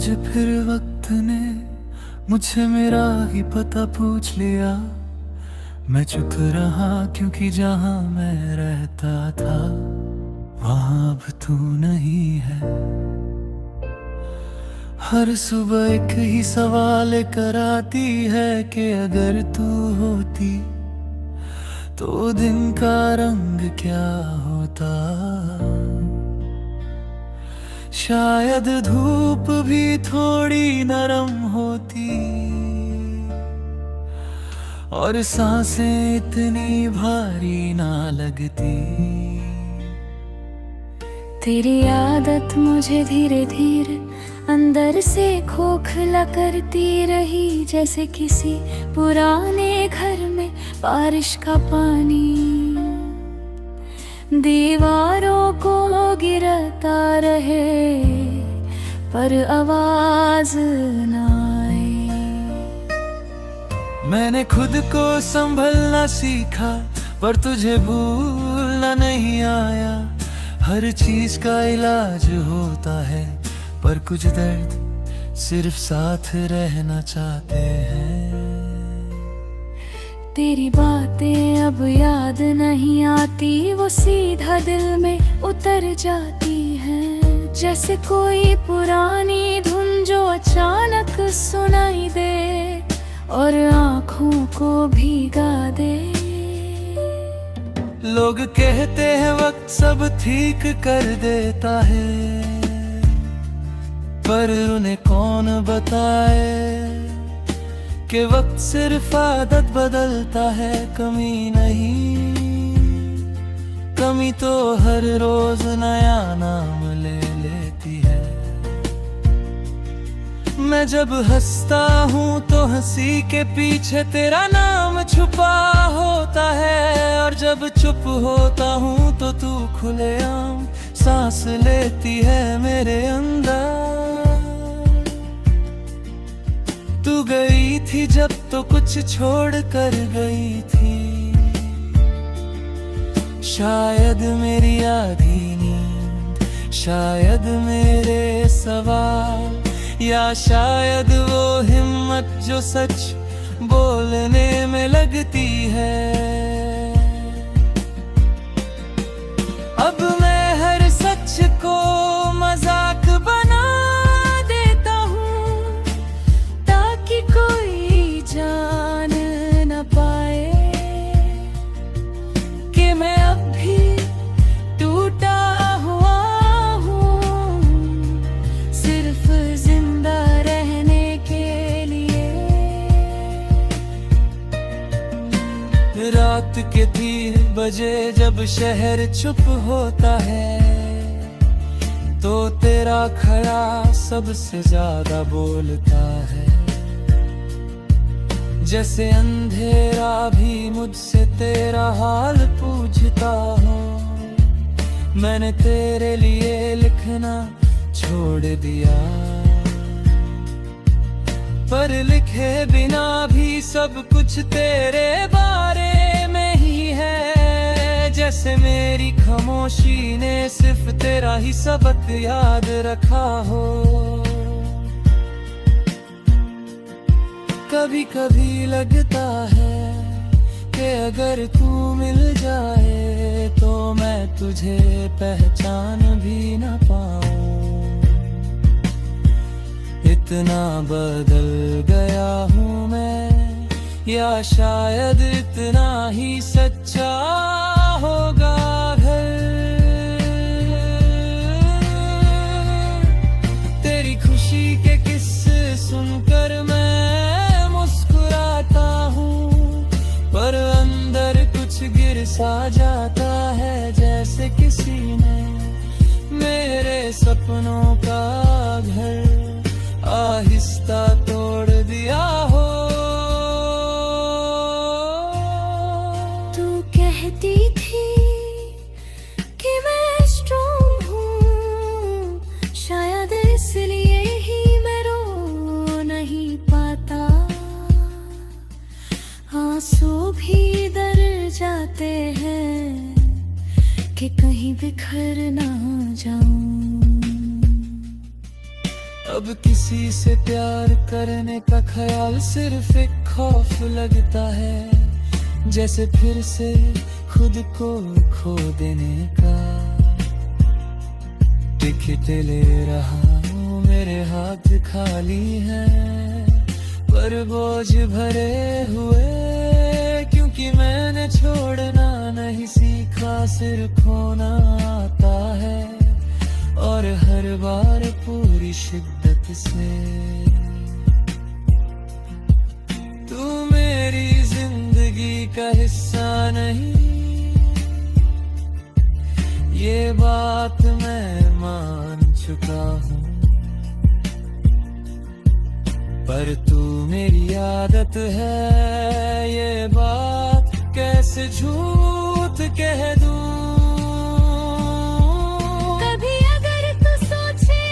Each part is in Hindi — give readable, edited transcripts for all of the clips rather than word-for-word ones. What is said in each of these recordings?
आज फिर वक्त ने मुझसे मेरा ही पता पूछ लिया। मैं चुप रहा क्योंकि जहां मैं रहता था वहां अब तू नहीं है। हर सुबह एक ही सवाल कराती है कि अगर तू होती तो दिन का रंग क्या होता। शायद धूप भी थोड़ी नरम होती और सांसें इतनी भारी ना लगती। तेरी आदत मुझे धीरे धीरे अंदर से खोखला करती रही, जैसे किसी पुराने घर में बारिश का पानी दीवारों को गिरता रहे पर आवाज ना आए। मैंने खुद को संभलना सीखा पर तुझे भूलना नहीं आया। हर चीज का इलाज होता है पर कुछ दर्द सिर्फ साथ रहना चाहते हैं। तेरी बातें अब याद नहीं आती, वो सीधा दिल में उतर जाती है, जैसे कोई पुरानी धुन जो अचानक सुनाई दे और आँखों को भीगा दे। लोग कहते हैं वक्त सब ठीक कर देता है, पर उन्हें कौन बताए कि वक्त सिर्फ आदत बदलता है, कमी नहीं। कमी तो हर रोज नया नाम ले लेती है। मैं जब हंसता हूँ तो हंसी के पीछे तेरा नाम छुपा होता है, और जब चुप होता हूँ तो तू खुलेआम सांस लेती है मेरे अंदर। तू गई थी जब तो कुछ छोड़ कर गई थी, शायद मेरी आधी नींद, शायद मेरे सवाल, या शायद वो हिम्मत जो सच बोलने में लगती है। अब मैं हर सच को मजाक बना देता हूँ ताकि कोई जान न पाए कि मैं अब भी टूटा हुआ हूँ, सिर्फ जिंदा रहने के लिए। रात के 3 बजे जब शहर चुप होता है तो तेरा खड़ा सबसे ज्यादा बोलता है, जैसे अंधेरा भी मुझसे तेरा हाल पूछता हो। मैंने तेरे लिए लिखना छोड़ दिया, पर लिखे बिना भी सब कुछ तेरे बारे में ही है, जैसे मेरी खामोशी ने सिर्फ तेरा ही सबक याद रखा हो। कभी कभी लगता है कि अगर तू मिल जाए तो मैं तुझे पहचान भी न पाऊं। इतना बदल गया हूँ मैं, या शायद इतना ही सच्चा होगा घर। तेरी खुशी के किस्से सुनकर मैं मुस्कुराता हूँ, पर अंदर कुछ गिर सा जाता है, जैसे किसी ने मेरे सपनों का घर आहिस्ता तोड़ दिया हो। तू कहती थी कि मैं स्ट्रॉन्ग हूँ, शायद इसलिए ही मैं रो नहीं पाता। आंसू भी डर जाते हैं कि कहीं बिखर ना जाऊं। अब किसी से प्यार करने का ख्याल सिर्फ एक खौफ लगता है, जैसे फिर से खुद को खो देने का। टिकट ले रहा हूँ, मेरे हाथ खाली हैं, पर बोझ भरे हुए, क्योंकि मैंने छोड़ना नहीं सीखा, सिर्फ खोना आता है, और हर बार पूरी शिद्दत से। तू मेरी जिंदगी का हिस्सा नहीं, ये बात मैं मान चुका हूँ, पर तू मेरी आदत है, ये बात कैसे झूठ कह दूँ। कभी अगर तू सोचे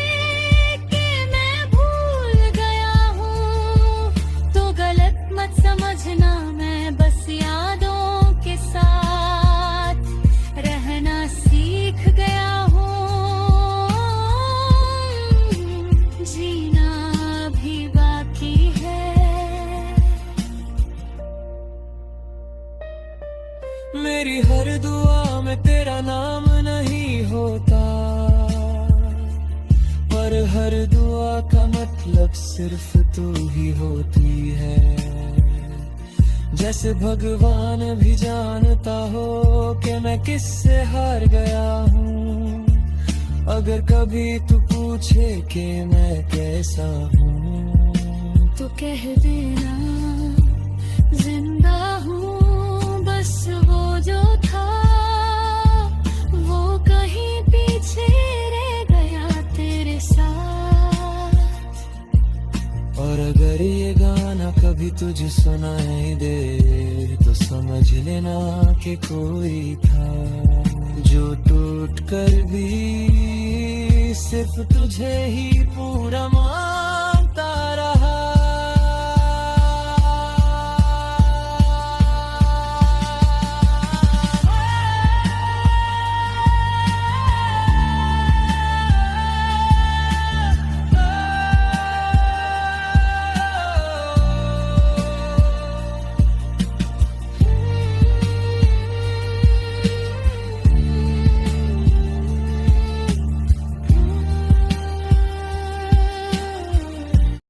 कि मैं भूल गया हूँ, तो गलत मत समझना, मैं बस यादों के साथ रहना सीख गया हूँ। जीना भी बाकी है। मेरी हर दुआ में तेरा नाम नहीं होता, पर हर दुआ का मतलब सिर्फ तू ही होती है। जैसे भगवान भी जानता हो कि मैं किससे हार गया हूँ, अगर कभी तू पूछे कि मैं कैसा हूँ, तो कह देना जिंदा हूँ, बस वो जो था वो कहीं पीछे रह गया तेरे साथ। और अगर ये गाना कभी तुझे सुनाई दे, तो समझ लेना कि कोई था जो टूट कर भी सिर्फ तुझे ही पूरा मान